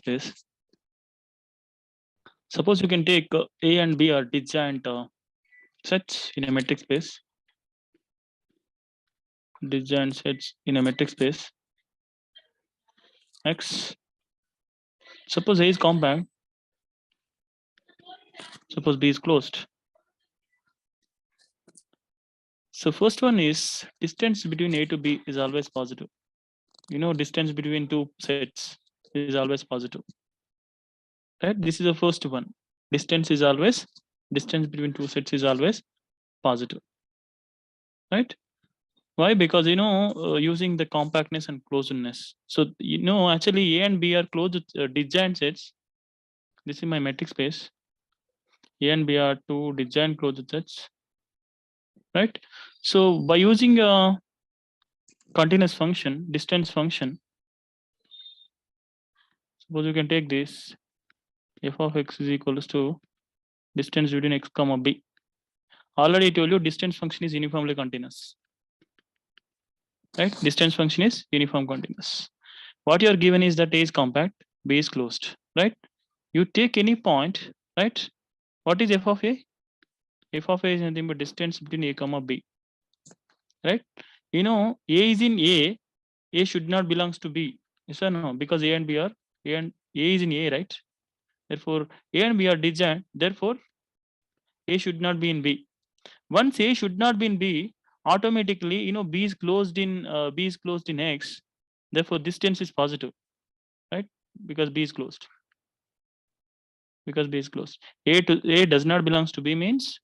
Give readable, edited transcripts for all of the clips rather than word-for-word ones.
space. Suppose you can take A and B are disjoint sets in a metric space. Disjoint sets in a metric space X. Suppose A is compact. Suppose B is closed. So first one is distance between A to B is always positive. You know, distance between two sets is always positive. Right? This is the first one. Distance between two sets is always positive. Right? Why? Because using the compactness and closedness. So actually A and B are closed disjoint sets. This is my metric space. A and B are two disjoint closed sets. Right? So by using a continuous function, distance function, suppose you can take this f of x is equals to distance between x comma b. Already I told you distance function is uniformly continuous. Right? Distance function is uniform continuous. What you are given is that A is compact, B is closed. Right? You take any point, right? What is f of A? F of A is nothing but distance between A comma B. Right? A is in A should not belongs to B. Yes or no? Because A and B are A is in A, right? Therefore, A and B are disjoint. Therefore, A should not be in B. Once A should not be in B, automatically, B is closed in X. Therefore, distance is positive, right? Because B is closed. Because B is closed. A does not belongs to B means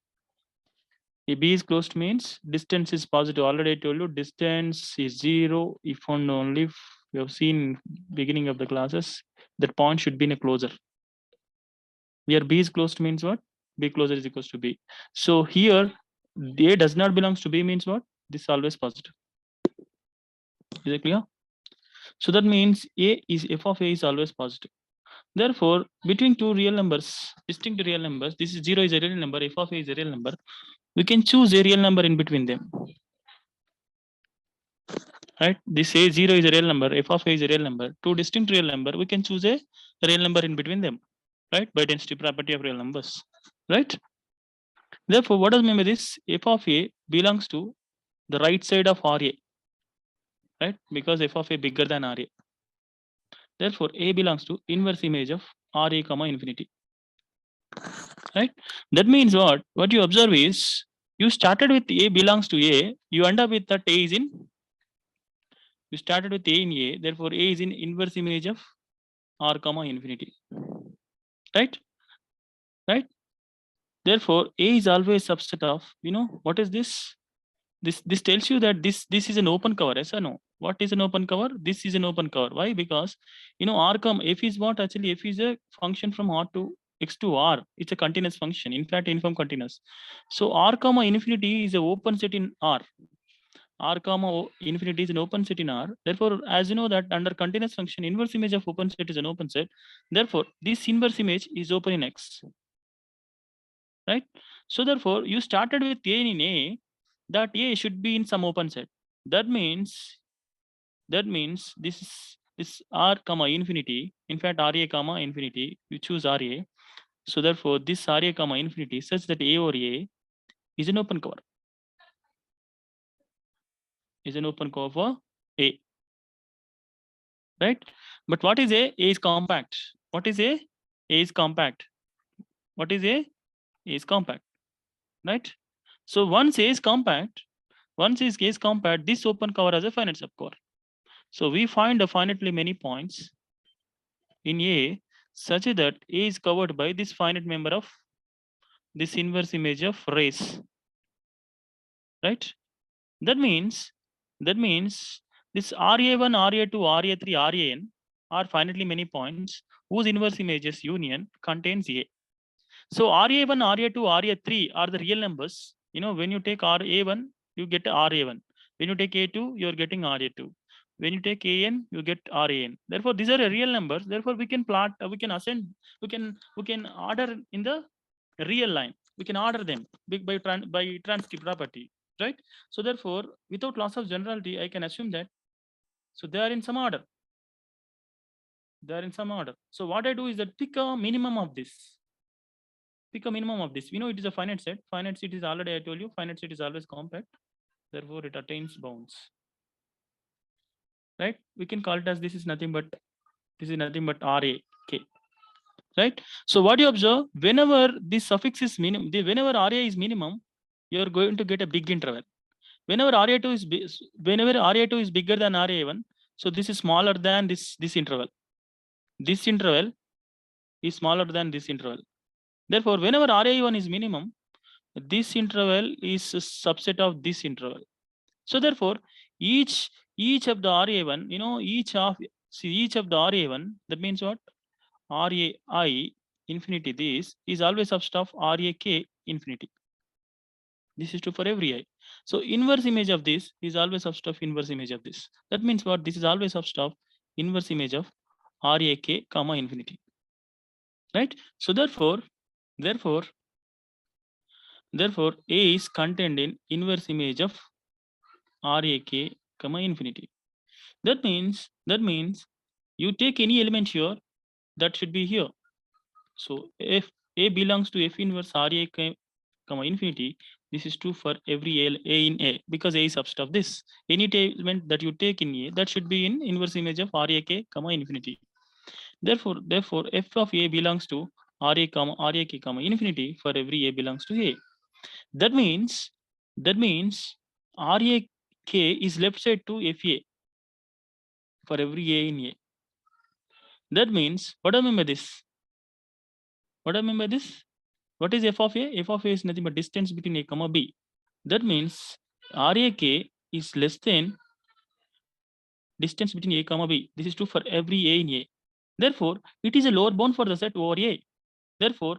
B is closed means distance is positive. Already I told you distance is 0 if and only if we have seen beginning of the classes that point should be in a closure. Here B is closed means what? B closure is equals to B. So here A does not belongs to B means what? This is always positive. Is it clear? So that means f of A is always positive. Therefore, between two real numbers, distinct real numbers, this is 0 is a real number, f of A is a real number. We can choose a real number in between them. Right? This A 0 is a real number, f of A is a real number. Two distinct real number, we can choose a real number in between them. Right? By density property of real numbers. Right? Therefore, what does mean by this? F of A belongs to the right side of RA. Right? Because f of A bigger than RA. Therefore, A belongs to inverse image of RA comma infinity. Right? That means what? What you observe is you started with A belongs to A, you end up with that A is in. You started with A in A, therefore A is in inverse image of R comma infinity. Right? Right? Therefore, A is always subset of, what is this? This tells you that this is an open cover, yes or no? What is an open cover? This is an open cover. Why? Because R comma F is what? Actually, F is a function from R to X to R. It's a continuous function. In fact, uniform continuous. So R comma infinity is an open set in R. R comma infinity is an open set in R. Therefore, as you know that under continuous function, inverse image of open set is an open set. Therefore, this inverse image is open in X. Right? So therefore, you started with A in A, that A should be in some open set. That means this R comma infinity, in fact RA comma infinity, you choose RA. So therefore, this RA comma infinity such that A over A is an open cover. Is an open cover for A. Right? But what is A? A is compact. What is A? A is compact. What is A? A is compact. Right? So once A is compact, this open cover has a finite subcover. So we find finitely many points in A such that A is covered by this finite member of this inverse image of race. Right? That means this RA1, RA2, RA3, RAN are finitely many points whose inverse images union contains A. So RA1, RA2, RA3 are the real numbers. When you take RA1, you get RA1. When you take A2, you are getting RA2. When you take AN, you get RAN. Therefore, these are real numbers. Therefore, we can plot, we can ascend, we can order in the real line. We can order them by transcript property, right? So therefore, without loss of generality, I can assume that so they are in some order. They are in some order. So what I do is that pick a minimum of this. Pick a minimum of this. We know it is a finite set. Finite set is already, I told you, finite set is always compact. Therefore, it attains bounds. Right? We can call it as this is nothing but RA K. Right? So what you observe, whenever this suffix is minimum, whenever RA is minimum, you are going to get a big interval. Whenever RA2 is whenever RA2 is bigger than RA1, so this is smaller than this interval. This interval is smaller than this interval. Therefore, whenever RA1 is minimum, this interval is a subset of this interval. So therefore, each of the RA1, each of the RA1, that means what? RAI infinity, this is always subset of RAK infinity. This is true for every I. So inverse image of this is always subset of inverse image of this. That means what? This is always subset of inverse image of RAK comma infinity. Right? So therefore, A is contained in inverse image of RAK comma infinity. That means you take any element here, that should be here. So if A belongs to F inverse RAK comma infinity, this is true for every A in A, because A is subset of this. Any element that you take in A, that should be in inverse image of RAK comma infinity. Therefore, F of A belongs to RAK comma infinity for every A belongs to A. That means RAK is left side to FA for every A in A. That means, what do I mean by this? What do I mean by this? What is f of A? F of A is nothing but distance between A comma B. That means RAK is less than distance between A comma B. This is true for every A in A. Therefore, it is a lower bound for the set over A. Therefore,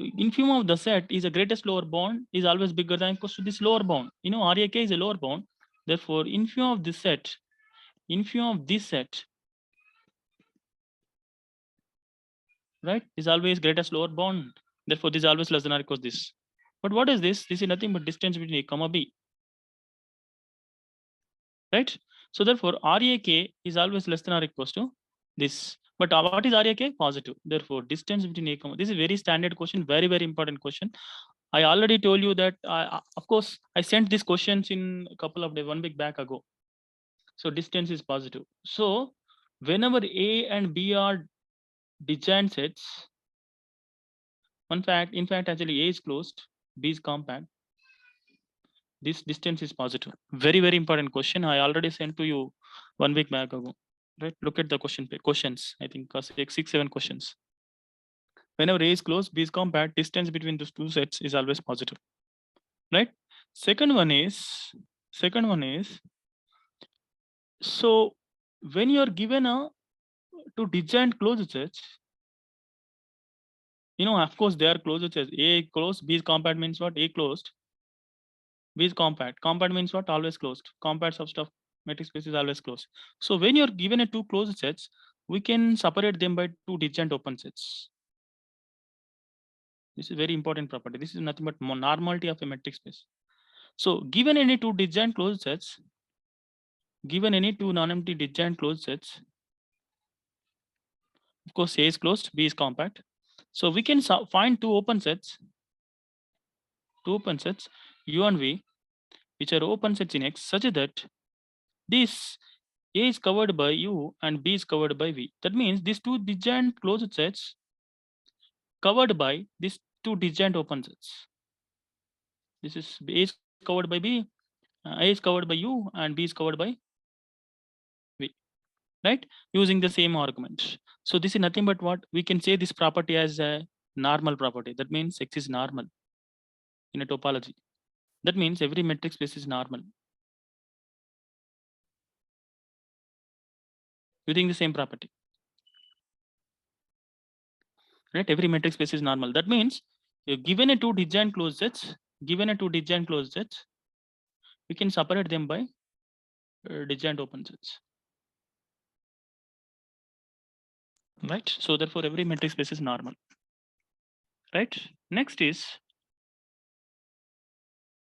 infimum of the set is the greatest lower bound is always bigger than equals to this lower bound. RAK is a lower bound. Therefore, infimum of this set, right, is always greatest lower bound. Therefore, this is always less than or equals this. But what is this? This is nothing but distance between A comma B. Right? So therefore, RAK is always less than or equals to this. But what is RAK? Positive. Therefore, distance between A comma. This is a very standard question, very, very important question. I already told you that, of course, I sent these questions in a couple of days, 1 week back ago. So distance is positive. So whenever A and B are disjoint sets, in fact, actually A is closed, B is compact, this distance is positive. Very, very important question. I already sent to you 1 week back ago. Right? Look at the questions. I think 6, 7 questions. Whenever A is closed, B is compact, distance between those two sets is always positive. Right? Second one is, so when you are given two disjoint closed sets, of course they are closed sets. A closed, B is compact means what? A closed, B is compact. Compact means what? Always closed. Compact subset of metric space is always closed. So when you're given a two closed sets, we can separate them by two disjoint open sets. This is very important property. This is nothing but normality of a metric space. So given any two disjoint closed sets, given any two non-empty disjoint closed sets, of course A is closed, B is compact. So we can find two open sets, U and V, which are open sets in X, such that this A is covered by U and B is covered by V. That means these two disjoint closed sets covered by these two disjoint open sets. This is A is covered by B, A is covered by U, and B is covered by V. Right? Using the same argument. So this is nothing but what? We can say this property as a normal property. That means X is normal in a topology. That means every metric space is normal. Using the same property. Right? Every metric space is normal. That means given a two disjoint closed sets, we can separate them by disjoint open sets. Right? So therefore, every metric space is normal. Right? Next is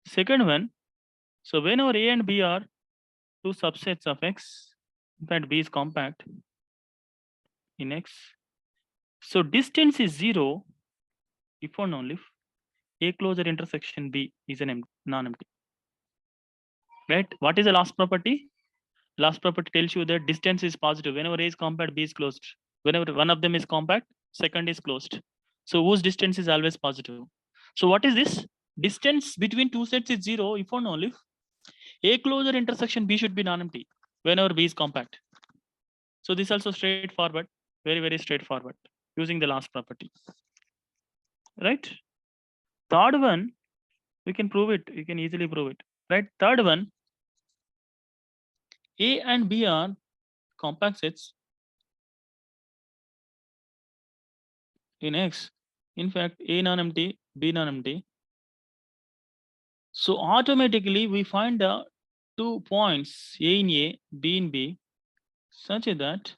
second one. So whenever A and B are two subsets of X, in fact B is compact. in X. So distance is 0 if and only if A closure intersection B is an non-empty. Right? What is the last property? Last property tells you that distance is positive. Whenever A is compact, B is closed. Whenever one of them is compact, second is closed. So whose distance is always positive. So what is this? Distance between two sets is 0 if and only if A closure intersection B should be non-empty whenever B is compact. So this also straightforward, very, very straightforward using the last property. Right? Third one, we can prove it. You can easily prove it. Right? Third one, A and B are compact sets in X. In fact, A non-empty, B non-empty. So automatically we find the 2 points A in A, B in B, such that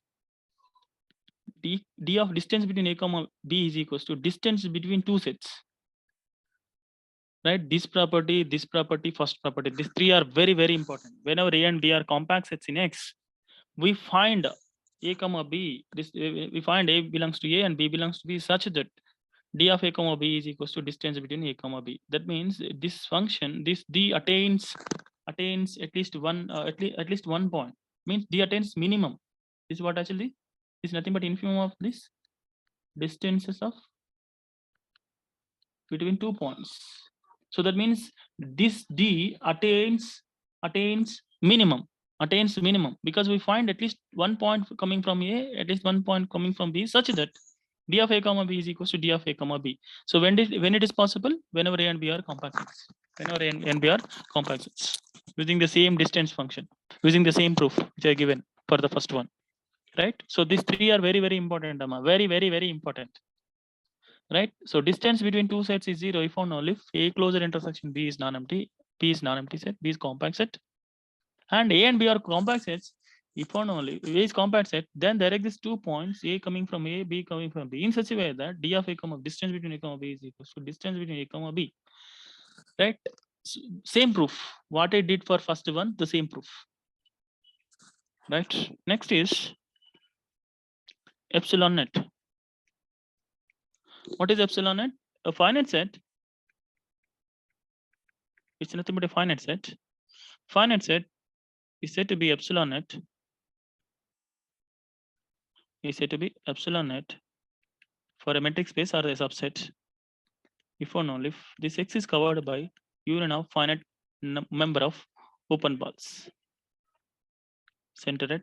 d of distance between A comma B is equals to distance between two sets. Right? This property, first property. These three are very, very important. Whenever A and B are compact sets in X, we find A comma B. We find A belongs to A and B belongs to B such that d of A comma B is equals to distance between A comma B. That means this function, this d attains at least one at least 1 point. Means d attains minimum. This is what actually is nothing but infimum of this distances of between 2 points. So that means this d attains minimum because we find at least 1 point coming from A, at least 1 point coming from B, such that d of A comma B is equals to d of A comma B. So when it is possible? Whenever A and B are compact sets. Whenever A and B are compact sets, using the same distance function, using the same proof which I given for the first one. Right? So these three are very, very important, Amma. Very, very, very important. Right? So distance between two sets is 0 if and only if A closure intersection B is non-empty, B is non-empty set, B is compact set, and A and B are compact sets. If and only A is compact set, then there exists 2 points, A coming from A, B coming from B, in such a way that d of A comma distance between A comma B is equals to distance between A comma B. Right? Same proof. What I did for first one, the same proof. Right? Next is epsilon net. What is epsilon net? A finite set. It's nothing but a finite set. Finite set is said to be epsilon net. Is said to be epsilon net for a metric space or a subset. If and only if this X is covered by union of finite member of open balls centered at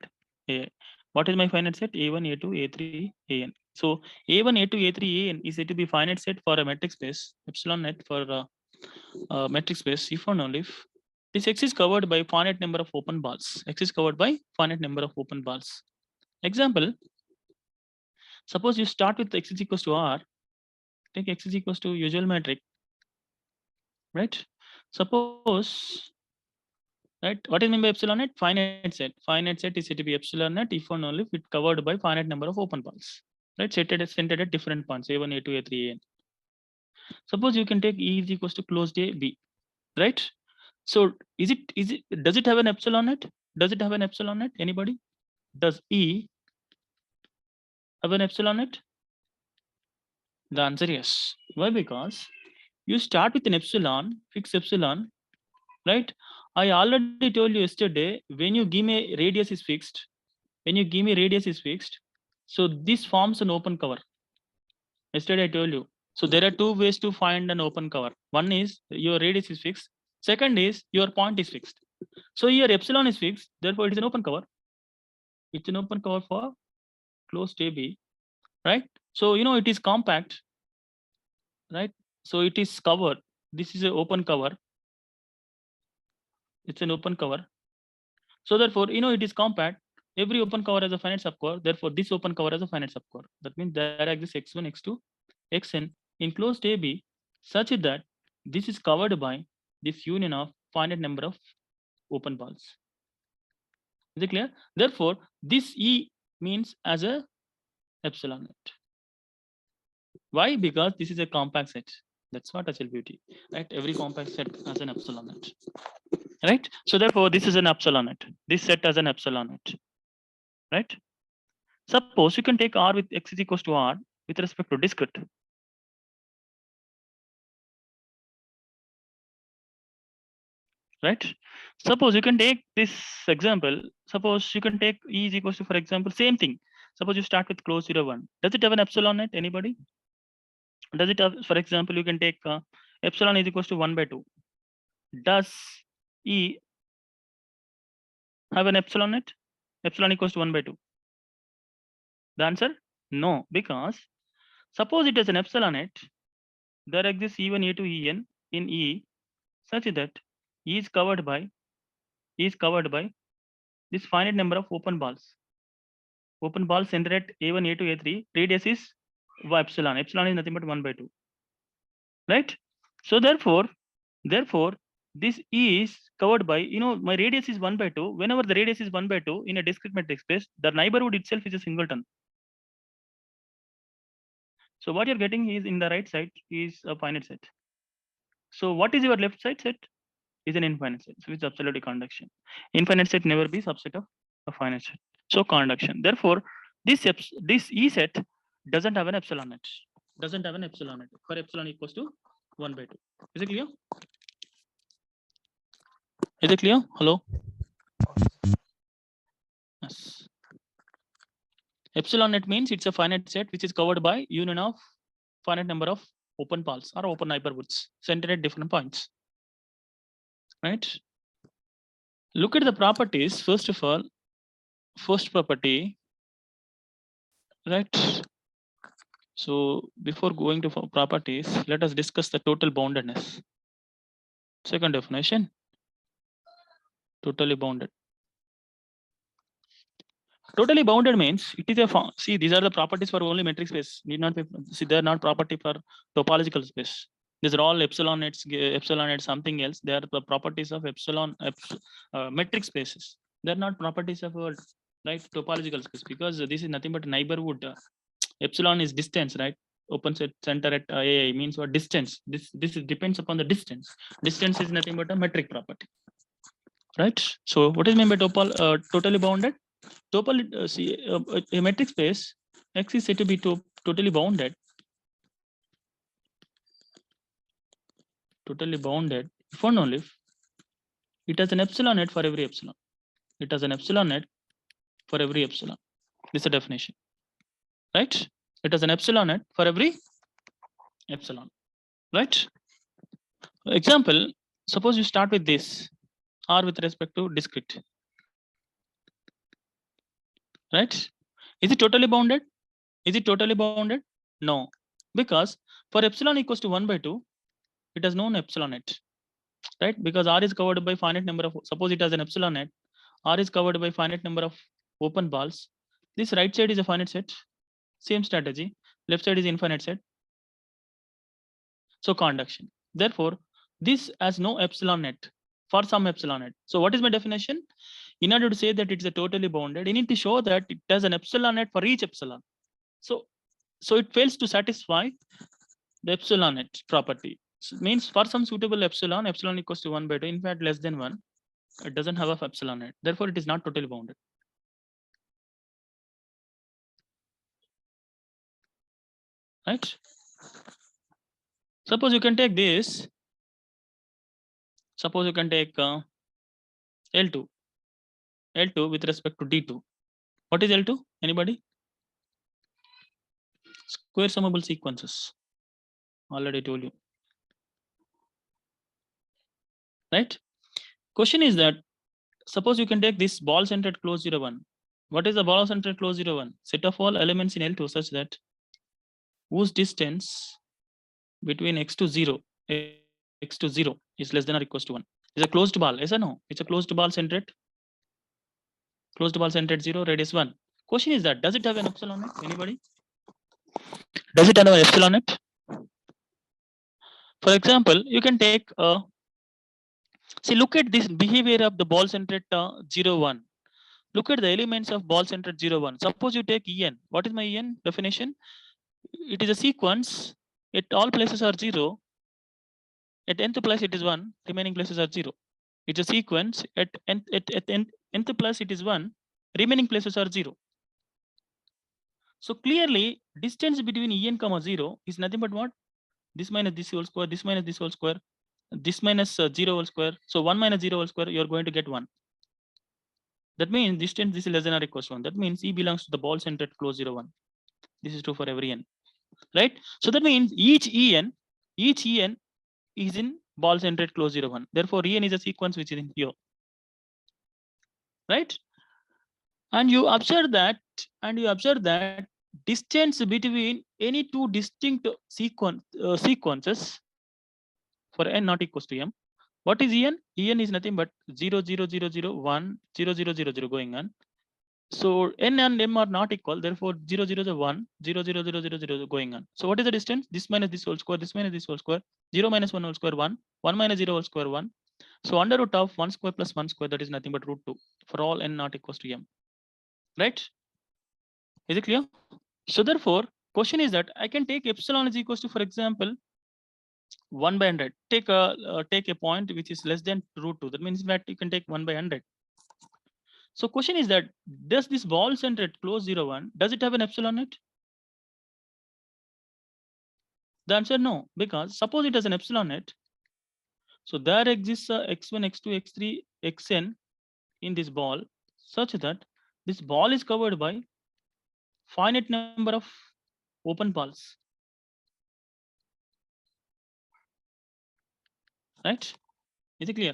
A. What is my finite set? A1, A2, A3, AN. So A1, A2, A3, AN is said to be finite set for a metric space, epsilon net for a metric space, if and only if this X is covered by finite number of open balls. X is covered by finite number of open balls. Example, suppose you start with X is equals to R, take X is equals to usual metric, right? Suppose, right, what is mean by epsilon net? Finite set. Finite set is said to be epsilon net if and only if it covered by finite number of open balls, right? Centered at different points, A1, A2, A3, AN. Suppose you can take E is equals to closed A, B, right? So does it have an epsilon net? Does it have an epsilon net? Anybody? Does E have an epsilon net? The answer yes. Why? Because you start with an epsilon, fix epsilon, right? I already told you yesterday, when you give me a radius is fixed, so this forms an open cover. Yesterday I told you. So there are two ways to find an open cover. One is your radius is fixed. Second is your point is fixed. So your epsilon is fixed, therefore it is an open cover. It's an open cover for closed AB, right? So it is compact, right? So it is covered. This is an open cover. It's an open cover. So therefore, it is compact. Every open cover has a finite subcover. Therefore, this open cover has a finite subcover. That means there exists x1, x2, xn in closed AB such that this is covered by this union of finite number of open balls. Is it clear? Therefore, this E means as a epsilon net. Why? Because this is a compact set. That's what HL beauty, right? Every compact set has an epsilon net, right? So therefore, this is an epsilon net. This set has an epsilon net, right? Suppose you can take R with X is equals to R with respect to discrete. Right? Suppose you can take this example. Suppose you can take E is equals to, for example, same thing. Suppose you start with close 0, 1. Does it have an epsilon net? Anybody? Does it have, for example, you can take epsilon is equals to 1 by 2. Does E have an epsilon net? Epsilon equals to 1 by 2. The answer? No, because suppose it has an epsilon net, there exists E1, E2, En in E such that E is covered by this finite number of open balls. Open balls centered at A1, A2, A3. Radius is epsilon. Epsilon is nothing but 1 by 2. Right? So therefore, this E is covered by, my radius is 1 by 2. Whenever the radius is 1 by 2 in a discrete metric space, the neighborhood itself is a singleton. So what you're getting is in the right side is a finite set. So what is your left side set? Is an infinite set. So it's absolutely conduction. Infinite set never be subset of a finite set. So conduction. Therefore, this E set doesn't have an epsilon net. Doesn't have an epsilon net. For epsilon equals to 1 by 2. Is it clear? Is it clear? Hello? Yes. Epsilon net means it's a finite set which is covered by union of finite number of open balls or open neighborhoods centered at different points. Right? Look at the properties. First of all, first property, right? So before going to properties, let us discuss the total boundedness. Second definition, totally bounded. Totally bounded means it is a see, these are the properties for only metric space. Need not be, see, they are not property for topological space. These are all epsilon nets, something else. They are the properties of metric spaces. They are not properties of right topological space, because this is nothing but neighborhood. Epsilon is distance, right? Open set center at AA means what? Distance. This depends upon the distance. Distance is nothing but a metric property, right? So what is meant by totally bounded? A metric space X is said to be totally bounded. Totally bounded if and only if it has an epsilon net for every epsilon. It has an epsilon net for every epsilon. This is the definition, right? It has an epsilon net for every epsilon, right? Example, suppose you start with this R with respect to discrete, right? Is it totally bounded? Is it totally bounded? No, because for epsilon equals to 1 by 2, it has no epsilon net, right? Because R is covered by finite number of, suppose it has an epsilon net, R is covered by finite number of open balls. This right side is a finite set, same strategy. Left side is infinite set. So conduction. Therefore, this has no epsilon net for some epsilon net. So what is my definition? In order to say that it's a totally bounded, you need to show that it has an epsilon net for each epsilon. So it fails to satisfy the epsilon net property. So it means for some suitable epsilon equals to 1 by 2, in fact less than 1, it doesn't have a epsilon net. Therefore, it is not totally bounded. Right? Suppose you can take this. Suppose you can take L2 with respect to D2. What is L2? Anybody? Square summable sequences. Already told you. Right? Question is that suppose you can take this ball centered close 0, 1. What is the ball centered close 0, 1? Set of all elements in L2 such that whose distance between x to 0 is less than or equals to 1. It's a closed ball, yes or no? It's a closed ball centered 0, radius 1. Question is that does it have an epsilon net? Anybody? Does it have an epsilon net? For example, you can take see, look at this behavior of the ball centered 0, 1. Look at the elements of ball centered 0, 1. Suppose you take En. What is my En definition? It is a sequence. At all places are 0. At nth place it is 1. Remaining places are 0. It's a sequence. At nth place it is 1. Remaining places are 0. So clearly, distance between En comma 0 is nothing but what? This minus this whole square, this minus this whole square, this minus 0 whole square. So 1 minus 0 whole square, you're going to get 1. That means distance this is less than or equals to 1. That means E belongs to the ball center at close 0, 1. This is true for every n, right? So that means each En is in ball center at close 0, 1. Therefore, En is a sequence which is in here, right? And you observe that distance between any two distinct sequences for n not equals to m. What is En? En is nothing but 0, 0, 0, 0, 1, 0, 0, 0, 0 going on. So n and m are not equal. Therefore, 0, 0, 0, 1, 0, 0, 0, 0, 0 going on. So what is the distance? This minus this whole square, this minus this whole square, 0 minus 1 whole square, 1, 1 minus 0 whole square, 1. So under root of 1 square plus 1 square, that is nothing but root 2 for all n not equals to m. Right? Is it clear? So therefore, question is that I can take epsilon is equals to, for example, 1 by 100. Take a point which is less than root 2. That means that you can take 1 by 100. So question is that does this ball center at close 0, 1, does it have an epsilon in it? The answer no, because suppose it has an epsilon in it. So there exists a x1, x2, x3, xn in this ball such that this ball is covered by finite number of open balls. Right? Is it clear?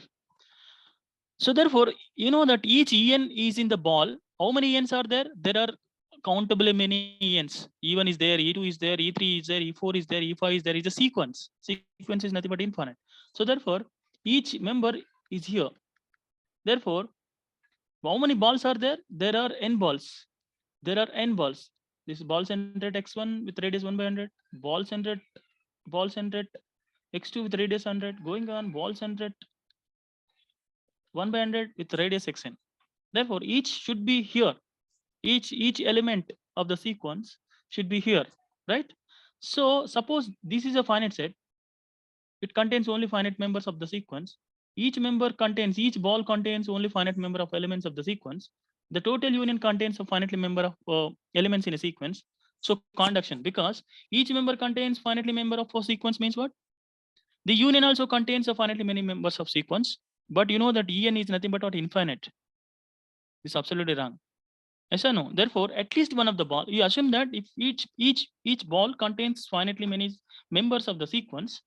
So therefore, you know that each En is in the ball. How many Ens are there? There are countably many Ens. E1 is there, E2 is there, E3 is there, E4 is there, E5 is there. It's a sequence. Sequence is nothing but infinite. So therefore, each member is here. Therefore, how many balls are there? There are n balls. There are n balls. This ball centered x1 with radius 1 by 100. Ball centered x2 with radius 100. Going on, ball centered 1 by 100 with radius xn. Therefore, each should be here. Each element of the sequence should be here, right? So suppose this is a finite set. It contains only finite members of the sequence. Each ball contains only finite number of elements of the sequence. The total union contains a finitely member of elements in a sequence. So conduction, because each member contains finitely member of a sequence means what? The union also contains a finitely many members of sequence. But you know that En is nothing but infinite. This is absolutely wrong. Yes or no? Therefore, at least one of the ball, you assume that if each ball contains finitely many members of the sequence,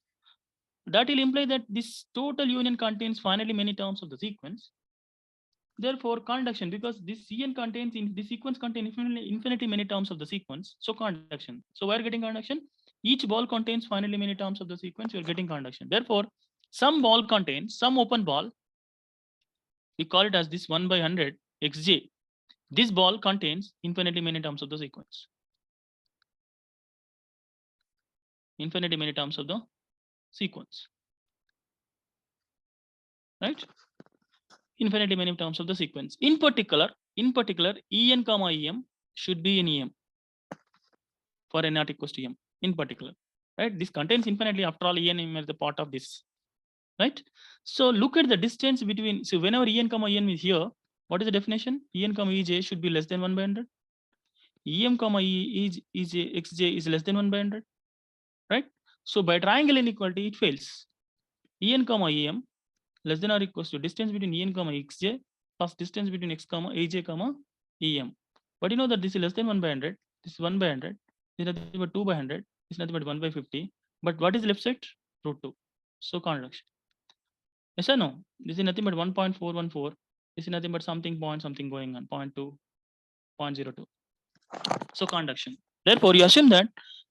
that will imply that this total union contains finitely many terms of the sequence. Therefore, conduction, because this Cn contains in this sequence contains infinitely many terms of the sequence. So conduction. So we are getting conduction. Each ball contains finitely many terms of the sequence. You are getting conduction. Therefore, some ball contains some open ball. We call it as this 1 by 100 xj. This ball contains infinitely many terms of the sequence. Infinitely many terms of the sequence. Right? Infinitely many terms of the sequence. In particular, En comma Em should be in Em for n not equals to M. In particular, right? This contains infinitely. After all, En is the part of this, right? So look at the distance between. So whenever En comma En is here, what is the definition? En comma Ej should be less than 1 by 100. Em comma Ej xj is less than 1 by 100, right? So by triangle inequality, it fails. En comma Em less than or equals to distance between En comma xj plus distance between x comma aj comma Em. But you know that this is less than 1 by 100. This is 1 by 100. This is nothing but 2 by 100. This is nothing but 1 by 50. But what is left side? Root 2. So conduction. Yes or no? This is nothing but 1.414. This is nothing but something going on. 0.2, 0.02. So conduction. Therefore, you assume that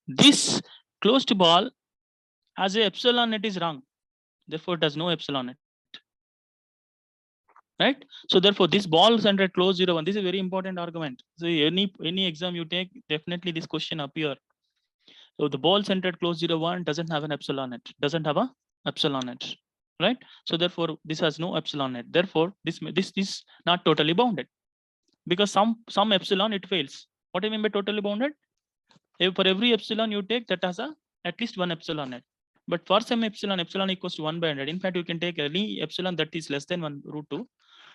this closed ball has a epsilon net is wrong. Therefore, it has no epsilon net. Right? So therefore, this ball center close 0, 1. This is a very important argument. So any exam you take, definitely this question appear. So the ball centered close 0, 1 doesn't have an epsilon net. Doesn't have a epsilon net. Right? So therefore, this has no epsilon net. Therefore, this is not totally bounded. Because some epsilon it fails. What do you mean by totally bounded? If for every epsilon you take, that has at least one epsilon net. But for some epsilon equals to 1 by 100. In fact, you can take any epsilon that is less than 1 root 2.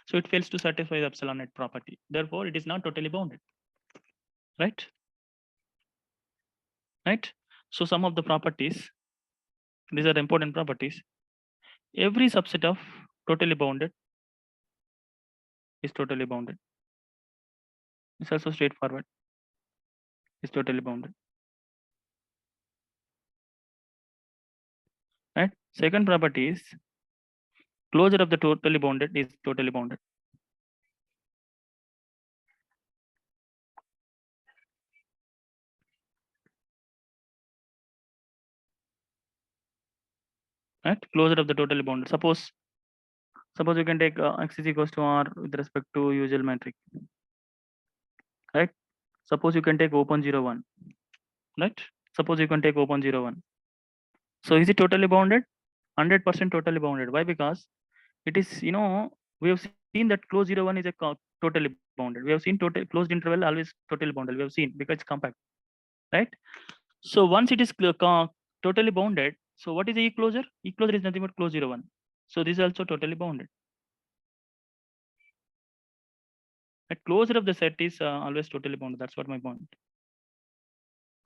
So it fails to satisfy the epsilon net property. Therefore, it is not totally bounded. Right? right? So some of the properties, these are the important properties. Every subset of totally bounded is totally bounded. It's also straightforward. It's totally bounded. Right? Second property is closure of the totally bounded is totally bounded. Right? Closure of the totally bounded. Suppose you can take x is equals to r with respect to usual metric. Right? Suppose you can take open 0, 1. Right? Suppose you can take open 0, 1. So is it totally bounded? 100% totally bounded. Why? Because it is, we have seen that closed 0, 1 is a totally bounded. We have seen total closed interval always totally bounded. We have seen because it's compact. Right? So once it is totally bounded, so what is the E-closure? E-closure is nothing but close 0, 1. So this is also totally bounded. The closure of the set is always totally bounded. That's what my point.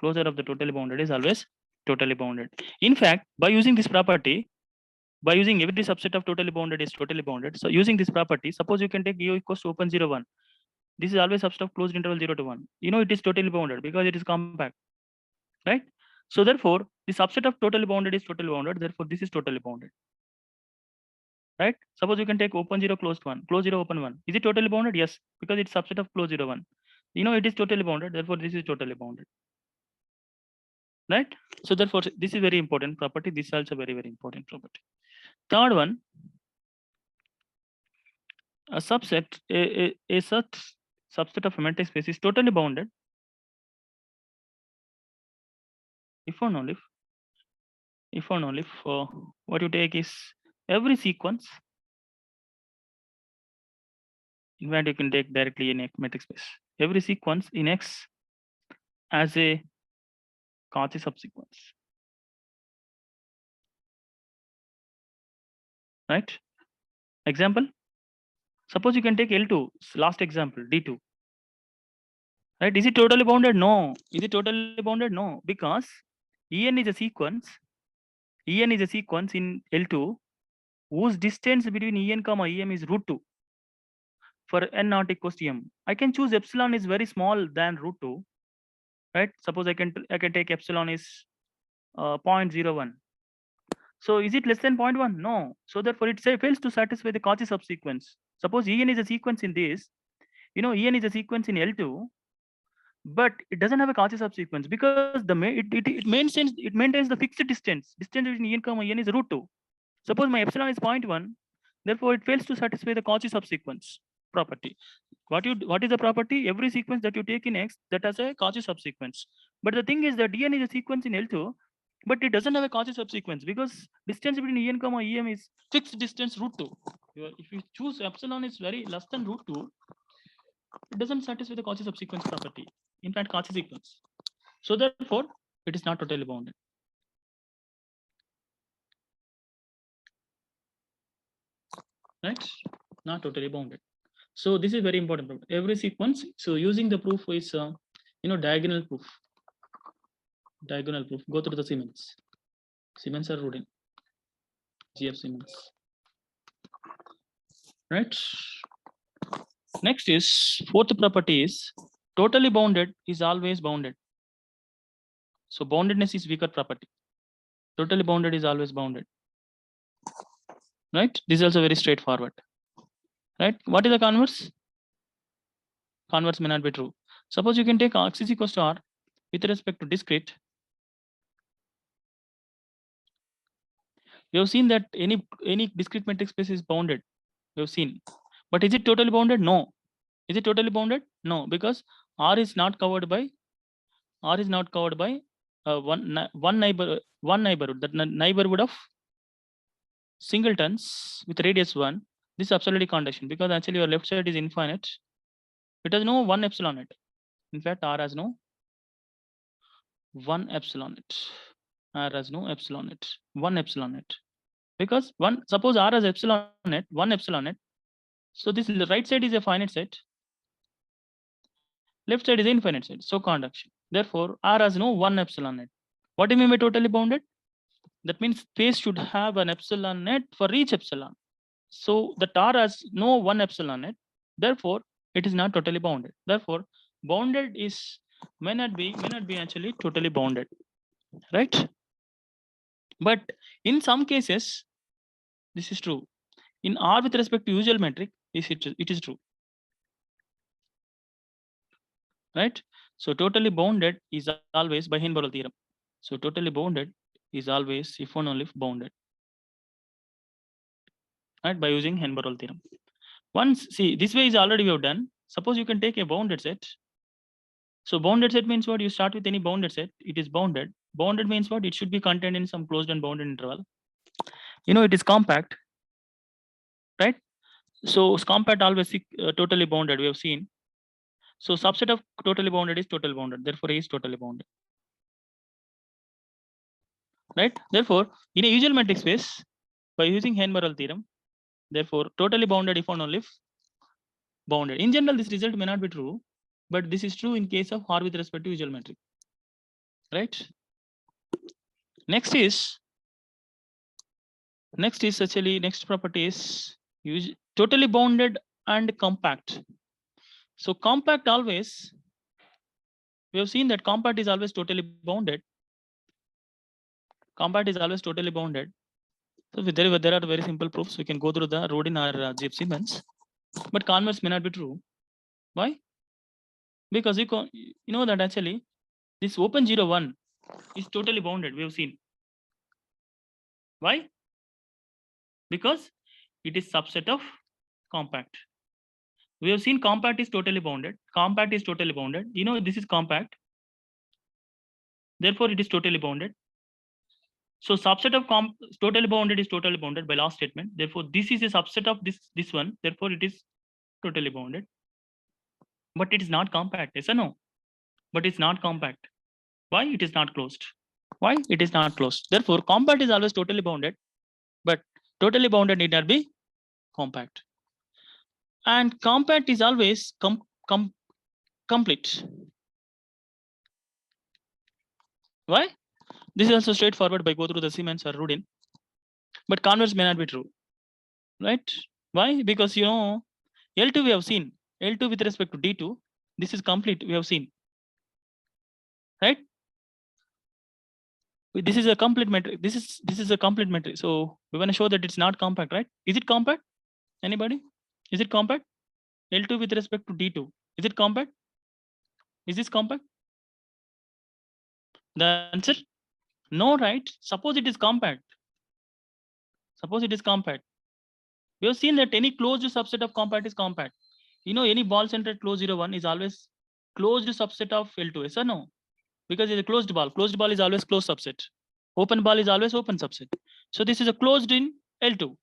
Closure of the totally bounded is always totally bounded. In fact, by using this property, by using every subset of totally bounded is totally bounded. So using this property, suppose you can take U equals to open 0, 1. This is always subset of closed interval 0 to 1. It is totally bounded because it is compact. Right? So therefore, the subset of totally bounded is totally bounded. Therefore, this is totally bounded. Right? Suppose you can take open 0, closed 1, close 0, open 1. Is it totally bounded? Yes, because it's subset of close 0, 1. It is totally bounded. Therefore, this is totally bounded. Right? So therefore, this is very important property. This is also very, very important property. Third one, a subset, a such subset of a metric space is totally bounded if and only if what you take is every sequence. In fact, you can take directly in a metric space. Every sequence in X as a Cauchy subsequence. Right? Example. Suppose you can take L2, last example, D2. Right? Is it totally bounded? No. Is it totally bounded? No. Because En is a sequence. En is a sequence in L2 whose distance between En comma Em is root 2 for n not equals to m. I can choose epsilon is very small than root 2. Right? Suppose I can take epsilon is 0.01. So is it less than 0.1? No. So therefore it fails to satisfy the Cauchy subsequence. Suppose En is a sequence in this. En is a sequence in L2, but it doesn't have a Cauchy subsequence because it maintains the fixed distance. Distance between En comma En is root 2. Suppose my epsilon is 0.1, therefore it fails to satisfy the Cauchy subsequence property. What is the property? Every sequence that you take in X that has a Cauchy subsequence. But the thing is that En is a sequence in L2, but it doesn't have a Cauchy subsequence because distance between En comma Em is fixed distance root 2. If you choose epsilon is very less than root 2, it doesn't satisfy the Cauchy subsequence property. In fact, Cauchy sequence. So therefore, it is not totally bounded. Right? Not totally bounded. So this is very important. Every sequence. So using the proof is diagonal proof. Diagonal proof. Go through the Siemens. Siemens are rooting. GF Siemens. Right? Next is fourth property is totally bounded is always bounded. So boundedness is weaker property. Totally bounded is always bounded. Right? This is also very straightforward. Right? What is the converse? Converse may not be true. Suppose you can take x is equals to r with respect to discrete. We have seen that any discrete metric space is bounded. We have seen. But is it totally bounded? No. Is it totally bounded? No, because R is not covered by one neighborhood. That neighborhood of singletons with radius 1. This is absolutely condition because actually your left side is infinite. It has no 1 epsilon it. In fact, R has no 1 epsilon it. R has no epsilon it. 1 epsilon it. Because suppose R has epsilon it, 1 epsilon it. So this right side is a finite set. Left side is infinite set. So conduction. Therefore, R has no 1 epsilon net. What do you mean by totally bounded? That means space should have an epsilon net for each epsilon. So the R has no 1 epsilon net. Therefore, it is not totally bounded. Therefore, bounded is may not be actually totally bounded, right? But in some cases, this is true. In R with respect to usual metric, it is true, right? So totally bounded is always by Heinz-Borel theorem. So totally bounded is always if and only if bounded, right? By using Heinz-Borel theorem. Once, see, this way is already we have done. Suppose you can take a bounded set. So bounded set means what? You start with any bounded set. It is bounded. Bounded means what? It should be contained in some closed and bounded interval. You know, it is compact, right? So compact always totally bounded. We have seen. So subset of totally bounded is totally bounded. Therefore, A is totally bounded, right? Therefore, in a usual metric space, by using Heinz-Borel theorem, therefore totally bounded if and only if bounded. In general, this result may not be true, but this is true in case of R with respect to usual metric, right? Next property is totally bounded and compact. So compact always, we have seen that compact is always totally bounded. Compact is always totally bounded. So there are very simple proofs. We can go through the Rodin or GFC Siemens, but converse may not be true. Why? Because you know that actually this open 0, 1 is totally bounded. We have seen. Why? Because it is subset of compact. We have seen compact is totally bounded. Compact is totally bounded. You know, this is compact. Therefore, it is totally bounded. So subset of totally bounded is totally bounded by last statement. Therefore, this is a subset of this one. Therefore, it is totally bounded. But it is not compact. Yes or no? But it's not compact. Why? It is not closed. Why? It is not closed. Therefore, compact is always totally bounded, but totally bounded need not be compact. And compact is always complete. Why? This is also straightforward by go through the Siemens or Rodin. But converse may not be true, right? Why? Because you know, L2 we have seen. L2 with respect to D2, this is complete. We have seen, right? This is a complete metric. This is a complete metric. So we want to show that it's not compact, right? Is it compact? Anybody? Is it compact? L2 with respect to D2. Is it compact? Is this compact? The answer? No, right? Suppose it is compact. Suppose it is compact. We have seen that any closed subset of compact is compact. You know, any ball centered closed 0, 1 is always closed subset of L2. Yes or no? Because it's a closed ball. Closed ball is always closed subset. Open ball is always open subset. So this is a closed in L2.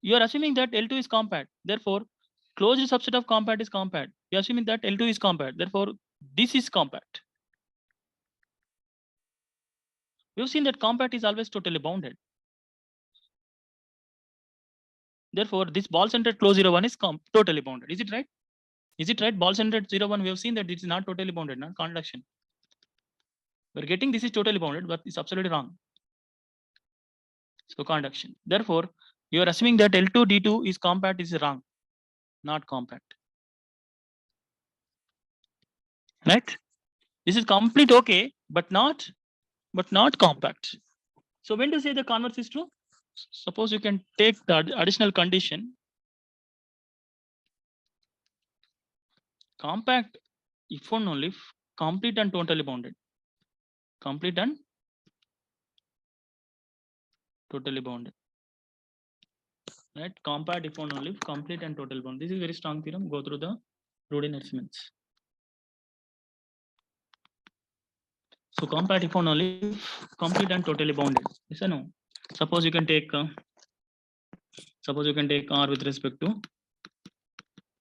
You are assuming that L2 is compact. Therefore, closed subset of compact is compact. You are assuming that L2 is compact. Therefore, this is compact. We've seen that compact is always totally bounded. Therefore, this ball centered closed 0, 1 is totally bounded. Is it right? Is it right? Ball centered 0, 1, we have seen that it is not totally bounded, not conduction. We're getting this is totally bounded, but it's absolutely wrong. So conduction. Therefore, you are assuming that L2 D2 is compact is wrong, not compact. Right? This is complete okay, but not compact. So when to say the converse is true? Suppose you can take the additional condition. Compact if and only if complete and totally bounded. Complete and totally bounded. Right? Compact if and only if complete and total bounded. This is very strong theorem. Go through the Rodin experiments. So compact if and only if complete and totally bounded. Yes or no? Suppose you can take R with respect to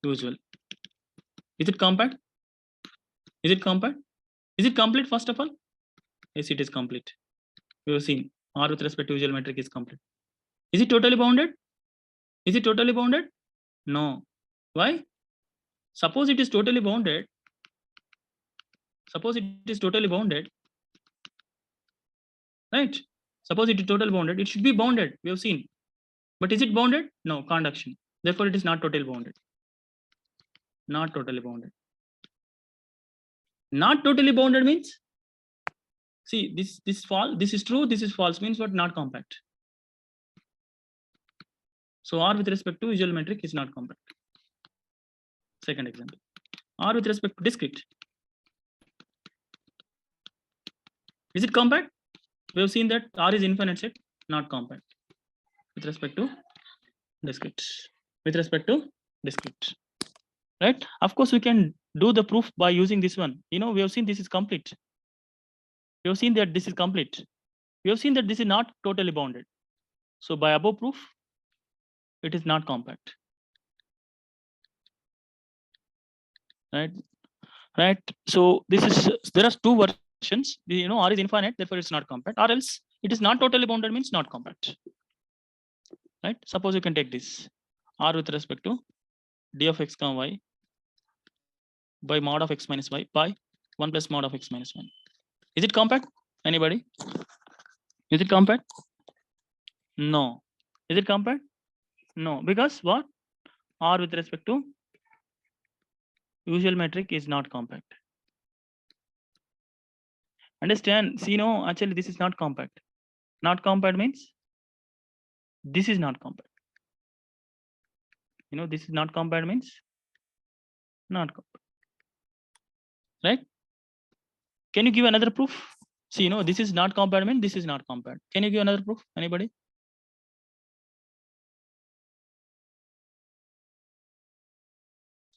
usual. Is it compact? Is it compact? Is it complete first of all? Yes, it is complete. We have seen R with respect to usual metric is complete. Is it totally bounded? Is it totally bounded? No. Why? Suppose it is totally bounded. Suppose it is totally bounded, right? Suppose it is totally bounded, it should be bounded, we have seen. But is it bounded? No, conduction. Therefore, it is not totally bounded. Not totally bounded. Not totally bounded means, see, this is true, this is false, means what? Not compact. So R with respect to visual metric is not compact. Second example. R with respect to discrete. Is it compact? We have seen that R is infinite set, not compact. With respect to discrete. With respect to discrete. Right? Of course, we can do the proof by using this one. You know, we have seen this is complete. We have seen that this is complete. We have seen that this is not totally bounded. So by above proof, it is not compact. Right? Right? So this is, there are two versions. You know, R is infinite, therefore it's not compact. Or else it is not totally bounded means not compact. Right? Suppose you can take this R with respect to d of x comma y by mod of x minus y by 1 plus mod of x minus 1. Is it compact? Anybody? Is it compact? No. Is it compact? No. Because what? R with respect to usual metric is not compact. Understand? See, no, actually this is not compact. Not compact means this is not compact. You know, this is not compact means not compact. Right? Can you give another proof? See, you know, this is not compact means this is not compact. Can you give another proof? Anybody?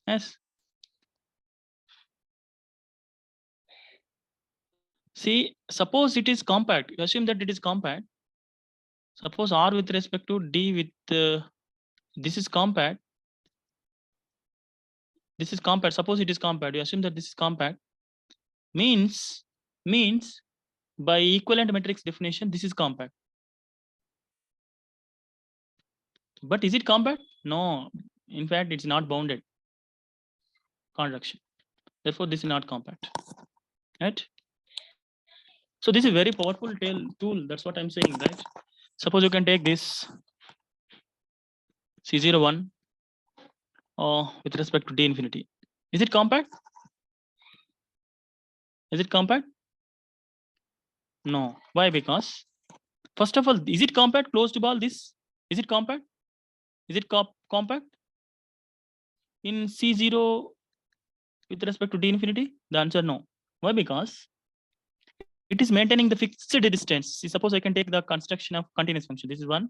Yes. See, suppose it is compact. You assume that it is compact. Suppose R with respect to D with this is compact. This is compact. Suppose it is compact. You assume that this is compact. Means by equivalent matrix definition, this is compact. But is it compact? No. In fact, it's not bounded. Conjunction. Therefore, this is not compact. Right? So this is a very powerful tool. That's what I'm saying, right? Suppose you can take this C01 with respect to D infinity. Is it compact? Is it compact? No. Why? Because first of all, is it compact? Closed ball. This is it compact? Is it compact? In C0 with respect to D infinity? The answer no. Why? Because it is maintaining the fixed distance. See, suppose I can take the construction of continuous function. This is 1,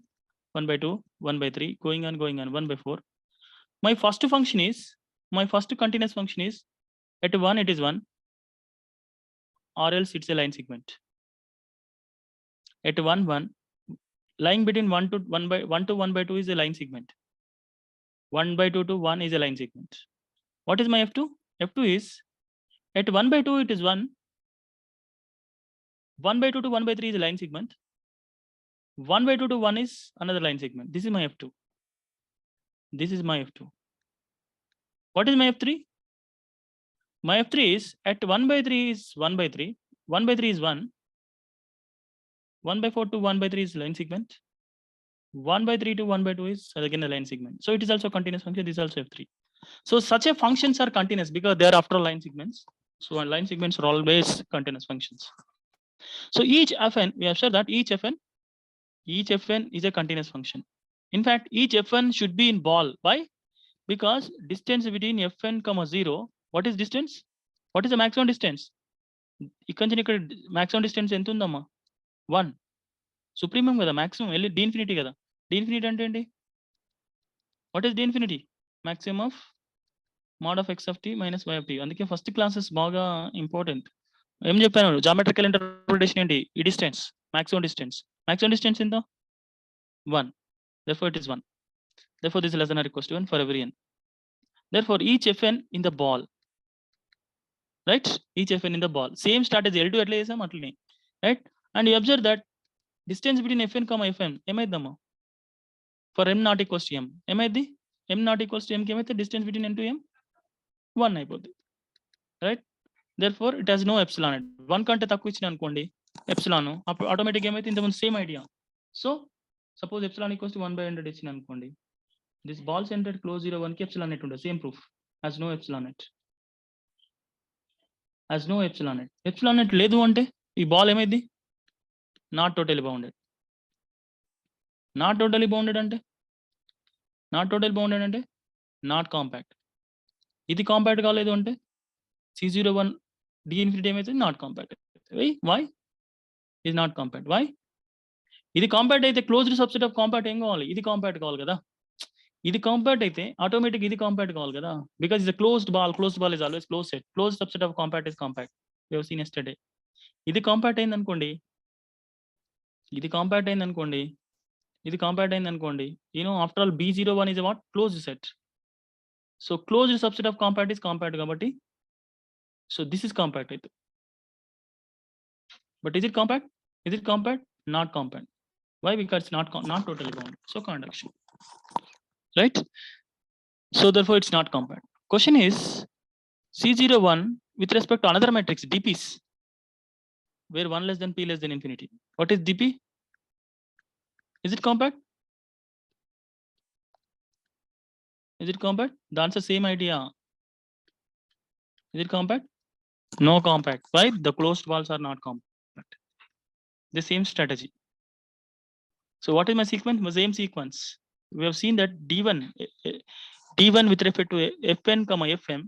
1 by 2, 1 by 3, going on, 1 by 4. My first continuous function is at 1, it is 1, or else it's a line segment. At 1, 1, lying between 1 to 1 by 2 is a line segment. 1 by 2 to 1 is a line segment. What is my F2? F2 is at 1 by 2 it is 1. 1 by 2 to 1 by 3 is a line segment. 1 by 2 to 1 is another line segment. This is my F2. This is my F2. What is my F3? My F3 is at 1 by 3 is 1 by 3. 1 by 3 is 1. 1 by 4 to 1 by 3 is line segment. 1 by 3 to 1 by 2 is again a line segment. So it is also continuous function. This is also F3. So such a functions are continuous because they are after line segments. So line segments are always continuous functions. So each Fn, we have said that each Fn is a continuous function. In fact, each Fn should be in ball. Why? Because distance between Fn comma 0. What is distance? What is the maximum distance? Maximum distance ఎంత ఉందమ్మా? 1. Supremum కదా, maximum d infinity కదా. D infinity అంటే ఏంటి? What is d infinity? Maximum of mod of x of t minus y of t. అందుకే first classes బాగా important. ఏం చెప్పాను? జామెట్రికల్ ఇంటర్ప్రిటేషన్ ఏంటి? ఈ distance, maximum distance. Maximum distance ఎంత? 1. Therefore it is 1. Therefore this is less than or equals to 1 for every n. Therefore each Fn in the ball. Right? Each Fn in the ball. Same strategy. L2 ఎట్లా చేసాం అట్లనే. Right? And you observe that distance between Fn comma Fm ఏమైందమ్మా? For m not equals to m. ఏమైంది? m not equals to m కి ఏమైతే distance between n to m 1 అయిపోద్ది. Right? Therefore, it has no epsilon. 1 కంటే తక్కువ ఇచ్చిన అనుకోండి epsilon, అప్పుడు ఆటోమేటిక్ ఏమైతే ఇంతకుముందు same idea. So suppose epsilon equals to 1/100 ఇచ్చిన అనుకోండి, దిస్ బాల్ సెంటర్డ్ క్లోజ్ 01 కి epsilon net ఉండదు. Same proof has no epsilon net. has no epsilon net. epsilon net లేదు అంటే ఈ బాల్ ఏమైంది? Not totally bounded. Not totally bounded అంటే not compact. ఇది కాంపాక్ట్ కాలేదు అంటే C01 D infinity ఏమైతే నాట్ కాంపాక్ట్. వై ఇది నాట్ కాంపాక్ట్? వై? ఇది కాంపాక్ట్ అయితే క్లోజ్డ్ సబ్సెట్ ఆఫ్ కాంపాక్ట్ ఏం కావాలి? ఇది కాంపాక్ట్ కావాలి కదా. ఇది కాంపాక్ట్ అయితే ఆటోమేటిక్ ఇది కాంపాక్ట్ కావాలి కదా, because is closed ball is always close set. Close subset of compact is compact. We have seen yesterday. ఇది కాంపాక్ట్ అయింది అనుకోండి, after all B01 is a what? Closed set. So closed subset of compact is compact కాబట్టి, so this is compact అయితే. But is it compact? Not compact. Why? Because it's not totally bounded. So conduction, right? So therefore it's not compact. Question is C01 with respect to another matrix DPs where 1 less than P less than infinity. What is DP? Is it compact? The answer same idea. Is it compact? No compact. Why? The closed balls are not compact. The same strategy. So what is my sequence? My same sequence. We have seen that D1 with respect to Fn, Fm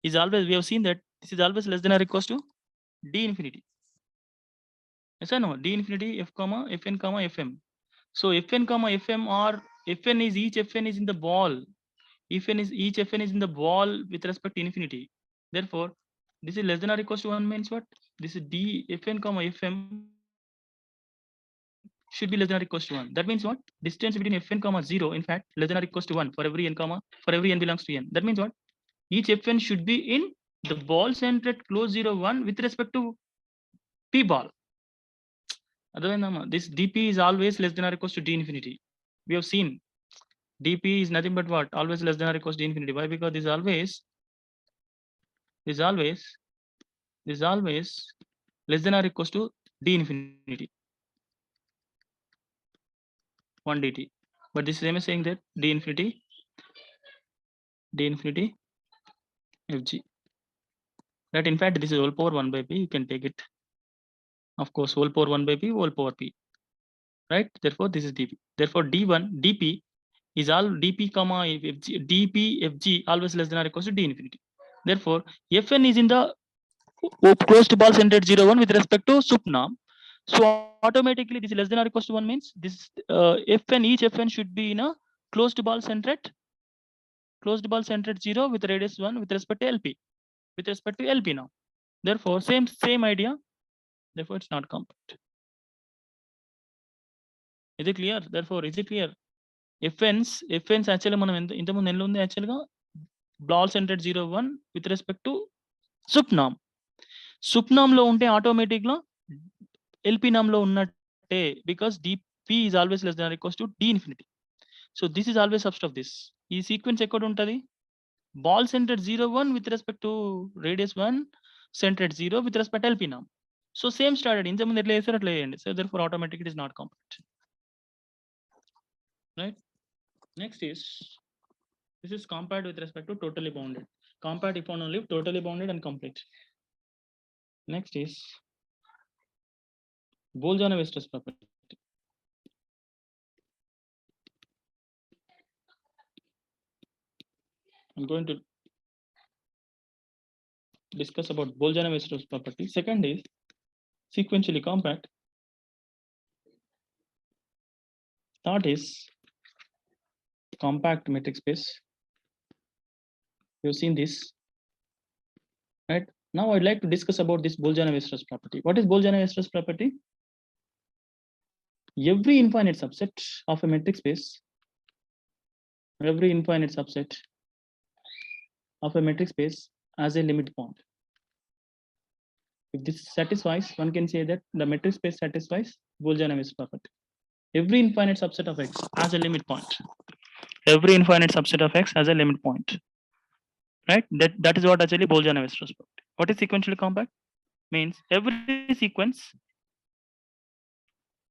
is always, we have seen that this is always less than or equals to D infinity. Yes or no? D infinity F, Fn, Fm. So Fn, Fm, or each Fn is in the ball. Each Fn is in the ball with respect to infinity. Therefore, this is less than or equals to 1 means what? This is D Fn, Fm should be less than or equals to 1. That means what? Distance between Fn, 0, in fact, less than or equals to 1 for every n, belongs to n. That means what? Each Fn should be in the ball center at close 01 with respect to P ball. This dP is always less than or equals to D infinity. We have seen dP is nothing but what? Always less than or equals to D infinity. Why? Because this is always less than or equals to D infinity 1 dt. But this same is saying that D infinity Fg. That in fact this is whole power 1 by P. You can take it. Of course, whole power 1 by P, whole power P. Right? Therefore, this is dP. Therefore, D1 dP is all dP, Fg, dP Fg always less than or equals to D infinity. Therefore, Fn is in the closed ball center at 01 with respect to sup norm. So automatically this is less than or equals to 1 means this Fn, each Fn should be in a closed ball center at 0 with radius 1 with respect to LP. Now. Therefore, same idea. Therefore, it's not compact. Is it clear? Therefore, is it clear? Fn's actually మనం ఇంతకుముందు ఎన్ని ఉంది యాక్చువల్గా ball center at 01 with respect to sup norm. Sup norm లో ఉంటే automatic గా LP norm లో ఉన్నట్టే, because dP is always less than or equals to D infinity. So this is always subset of this. ఈ sequence ఎక్కడ ఉంటుంది? Ball center at 01 with respect to radius 1, center at 0 with respect to LP norm. So same strategy. ఇంతకుముందు ఎట్లా చేస్తారో అట్లా చేయండి. So therefore automatically it is not compact. Right? Next is, this is compact with respect to totally bounded. Compact if only totally bounded and complete. Next is Bolzano-Weierstrass property. I'm going to discuss about Bolzano-Weierstrass property. Second is sequentially compact. Third is compact metric space. You've seen this, right? Now I'd like to discuss about this Bolzano-Weierstrass property. What is Bolzano-Weierstrass property? Every infinite subset of a metric space, has a limit point. If this satisfies, one can say that the metric space satisfies Bolzano-Weierstrass property. Every infinite subset of X has a limit point. Right? That is what actually Bolzano-Weierstrass property. What is sequentially compact? Means every sequence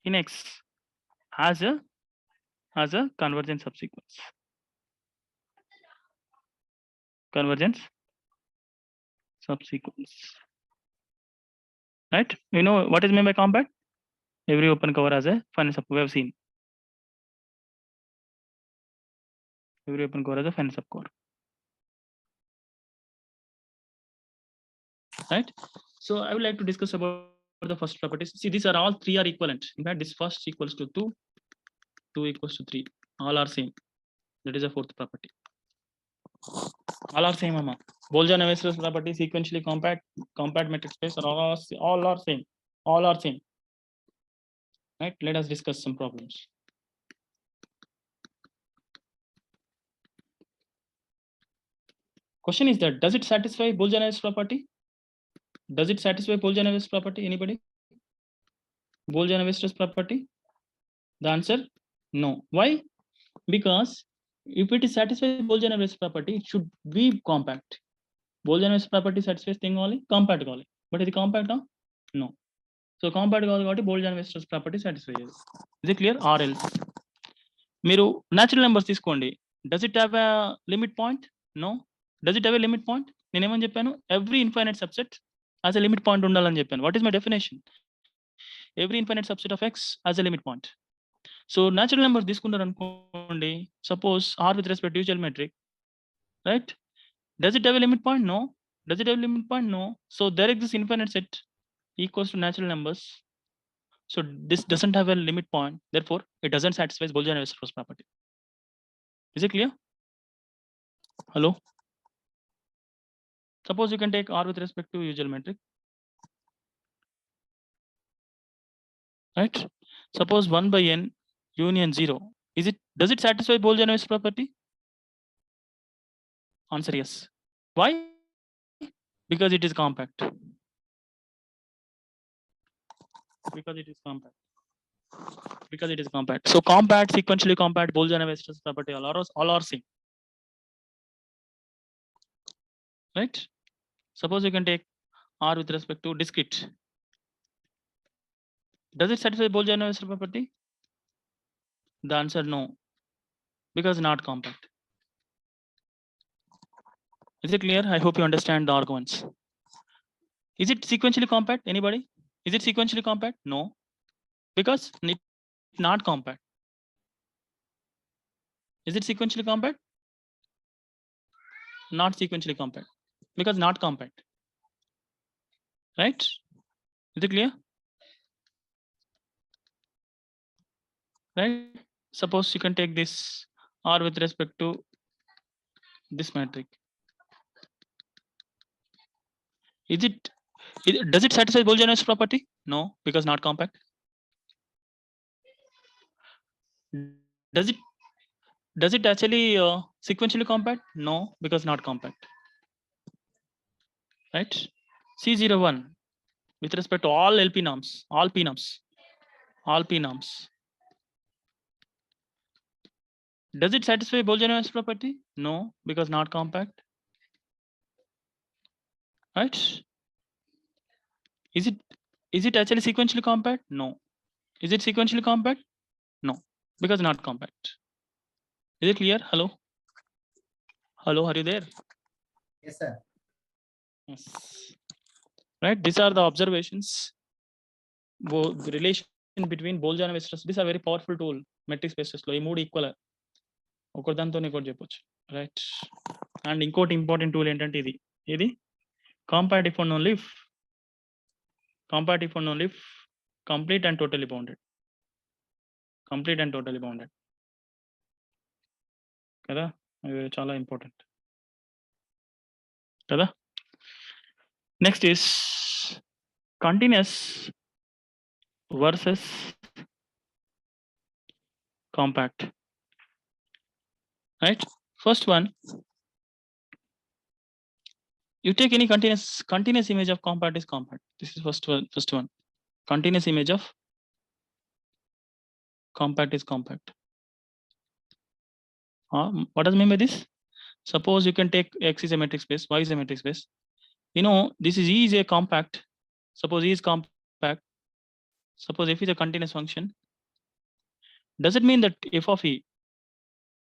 in X has a convergence subsequence. Convergence subsequence. Right? You know what is meant by compact? Every open cover has a finite sub. We have seen. Every open cover has a finite subcover. Right? So I would like to discuss about the first properties. See, these are all three are equivalent. In fact, this first equals to 2, 2 equals to 3. All are same. That is a fourth property. All are same, Amma. Bolzano-Weierstrass property, sequentially compact metric space are all are same. All are same. Right? Let us discuss some problems. Question is that does it satisfy Bolzano-Weierstrass property? Does it satisfy Bolzano-Weierstrass property? Anybody? Bolzano-Weierstrass property? The answer no. Why? Because if it is satisfied Bolzano-Weierstrass property, it should be compact. Bolzano-Weierstrass property satisfies thing only compact only. But is it compact now? No. So compact కాబట్టి Bolzano-Weierstrass property satisfy. Is it clear? Or else మీరు natural numbers తీసుకోండి. Does it have a limit point? No. Does it have a limit point? నేను ఏమని చెప్పాను? Every infinite subset has a limit point ఉండాలని చెప్పాను. What is my definition? Every infinite subset of X has a limit point. So natural numbers తీసుకున్నారు అనుకోండి. Suppose R with respect to geometric, right? Does it have a limit point? No. Does it have a limit point? No. So there exists infinite set equals to natural numbers. So this doesn't have a limit point. Therefore, it doesn't satisfy Bolzano-Weierstrass property. Is it clear? Hello? Suppose you can take R with respect to usual metric. Right? Suppose 1 by n union 0. Does it satisfy Bolzano-Weierstrass property? Answer yes. Why? Because it is compact. Because it is compact. Because it is compact. So compact, sequentially compact, Bolzano-Weierstrass property all are same. Right? Suppose you can take R with respect to discrete. Does it satisfy Bolzano-Weierstrass property? The answer no. Because not compact. Is it clear? I hope you understand the arguments. Is it sequentially compact? Anybody? Is it sequentially compact? No. Because it's not compact. Is it sequentially compact? Not sequentially compact. Because not compact. Right? Is it clear? Right? Suppose you can take this R with respect to this metric. Does it satisfy Bolzano-Weierstrass property? No, because not compact. Does it actually sequentially compact? No, because not compact. Right? C01 with respect to all LP norms, all P norms. Does it satisfy Bolzano-Weierstrass property? No, because not compact. Right? Is it actually sequentially compact? No. Is it sequentially compact? No, because not compact. Is it clear? Hello? Hello, are you there? Yes, sir. Yes. Right? These are the observations. Relation between Bolzano-Weierstrass. These are very powerful tool. Metric spaces లో ఈ మూడు equal ఒకటి దాంతో ఇంకోటి చెప్పొచ్చు. Right? And ఇంకోటి important tool ఏంటంటే ఇది compact if and only if complete and totally bounded. Complete and totally bounded. కదా? ఇది చాలా ఇంపార్టెంట్. కదా? Next is continuous versus compact. Right? First one, you take any continuous image of compact is compact. This is first one. Continuous image of compact is compact. What does it mean by this? Suppose you can take X is a metric space, Y is a metric space. You know, this is E is a compact. Suppose E is compact. Suppose F is a continuous function. Does it mean that F of E,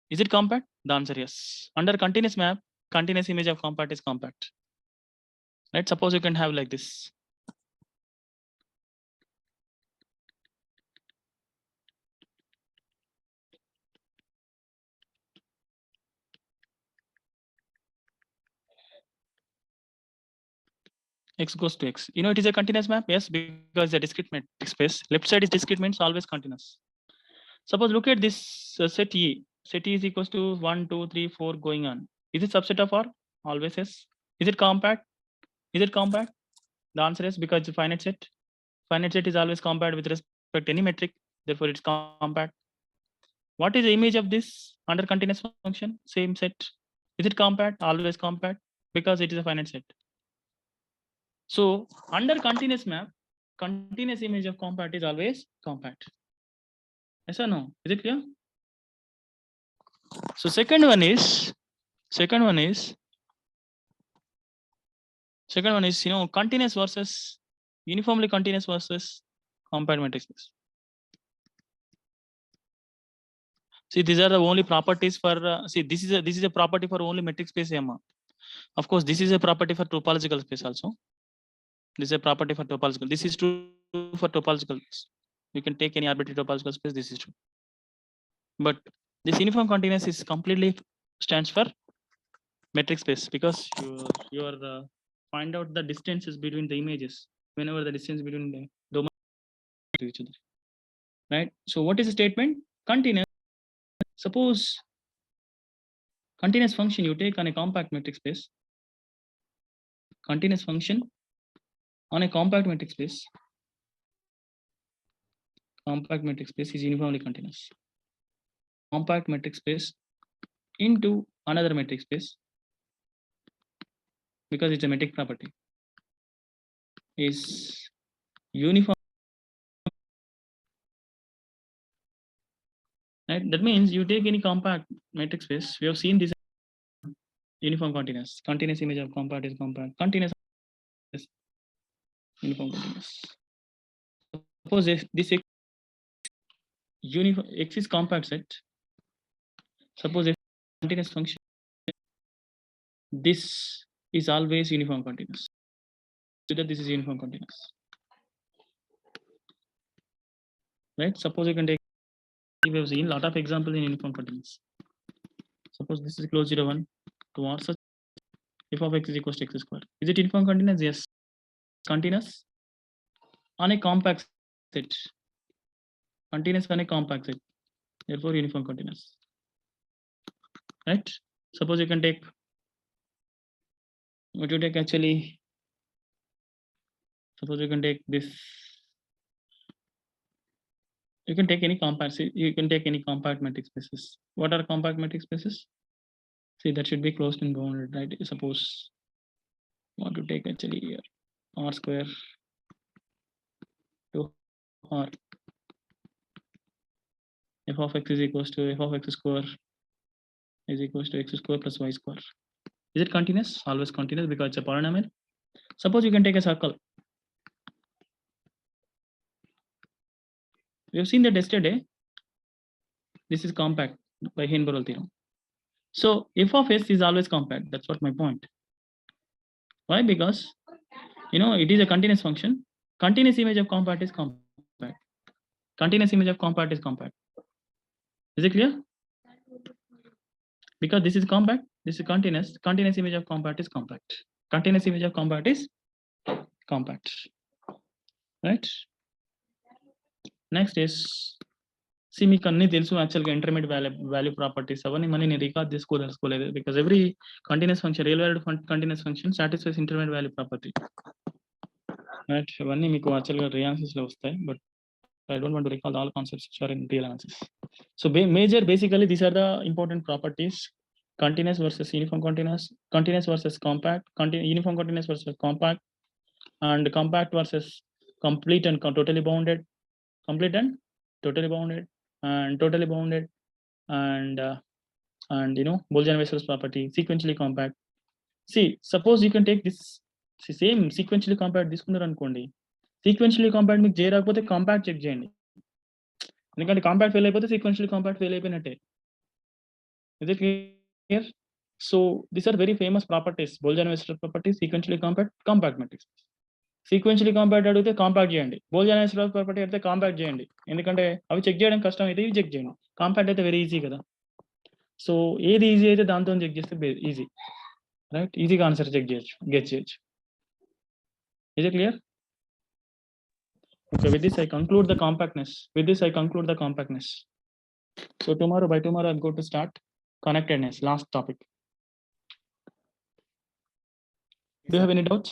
is it compact? The answer yes. Under continuous map, continuous image of compact is compact. Right? Suppose you can have like this. X goes to X. You know, it is a continuous map. Yes, because it's a discrete matrix space. Left side is discrete means always continuous. Suppose look at this set E. Set E is equals to 1, 2, 3, 4 going on. Is it subset of R? Always yes. Is it compact? Is it compact? The answer is because it's a finite set. Finite set is always compact with respect to any metric. Therefore, it's compact. What is the image of this under continuous function? Same set. Is it compact? Always compact because it is a finite set. So under continuous map, continuous image of compact is always compact. Yes or no? Is it clear? So second one is you know, continuous versus uniformly continuous versus compact matrix space. See, these are the only properties for see, this is a property for only metric space M. Of course, this is a property for topological space also. This is a property for topological. This is true for topological space. You can take any arbitrary topological space. This is true. But this uniform continuous is completely stands for metric space because you are find out the distances between the images whenever the distance between the domain to each other. Right. So what is the statement? Continuous. Suppose continuous function you take on a compact metric space. Continuous function on a compact metric space. Compact metric space is uniformly continuous. Compact metric space into another metric space because it's a metric property is uniform. Right? That means you take any compact metric space. We have seen this uniform continuous. Continuous image of compact is compact. Continuous is uniform continuous. Suppose if this uniform X is compact set. Suppose if continuous function, this is always uniform continuous. So that this is uniform continuous. Right? Suppose you can take, we have seen a lot of examples in uniform continuous. Suppose this is close 0, 1 towards such f of x is equals to x square. Is it uniform continuous? Yes. Continuous on a compact set. Continuous on a compact set. Therefore, uniform continuous. Right? Suppose you can take what you take actually. Suppose you can take this. You can take any compact. You can take any compact metric spaces. What are compact metric spaces? See, that should be closed and bounded, right? Suppose want to take actually here r square to r f of x is equals to f of x square is equals to x square plus y square. Is it continuous? Always continuous because it's a polynomial. Suppose you can take a circle. We have seen that yesterday. This is compact by Heinberg theorem. So f of s is always compact. That's what my point. Why? Because you know it is a continuous function. Continuous image of compact is compact. Continuous image of compact is compact. Is it clear? Because this is compact, this is continuous. Continuous image of compact is compact. Continuous image of compact is compact. Right? Next is see మీకు అన్ని తెలుసు యాక్చువల్గా intermediate value properties అవన్నీ మళ్ళీ నేను record చేసుకోదలుచుకోలేదు because every continuous function real valued continuous function satisfies intermediate value property. Right? అవన్నీ మీకు యాక్చువల్గా రియాన్సెస్లో వస్తాయి but I don't want to recall all concepts which are in real analysis. So basically these are the important properties: continuous versus uniform continuous, continuous versus compact, uniform continuous versus compact, and compact versus complete and totally bounded, complete and totally bounded, and totally bounded, and you know Bolzano-Weierstrass property, sequentially compact. See, suppose you can take this same sequentially compact తీసుకున్నారు అనుకోండి, సీక్వెన్షియలీ compared మీకు చేయకపోతే compact check చేయండి, ఎందుకంటే compact fail అయిపోతే sequentially compact fail అయిపోయినట్టే. Is it clear? So these are very famous properties, Bolzano Weierstrass property, sequentially compact, compact metrics. Sequentially compact అడిగితే compact చేయండి, బోల్జాన్-వీస్టర్ ప్రాపర్టీ అయితే కాంపాక్ట్ చేయండి, ఎందుకంటే అవి చెక్ చేయడం కష్టం అయితే ఇవి చెక్ చేయండి, కాంపాక్ట్ అయితే వెరీ ఈజీ కదా. సో ఏది ఈజీ అయితే దాంతో చెక్ చేస్తే ఈజీ, రైట్? ఈజీగా ఆన్సర్ చెక్ చేయొచ్చు, గెట్ చేయొచ్చు. Is it clear? Okay, with this I conclude the compactness. So by tomorrow I'm going to start connectedness, last topic. Do you have any doubts?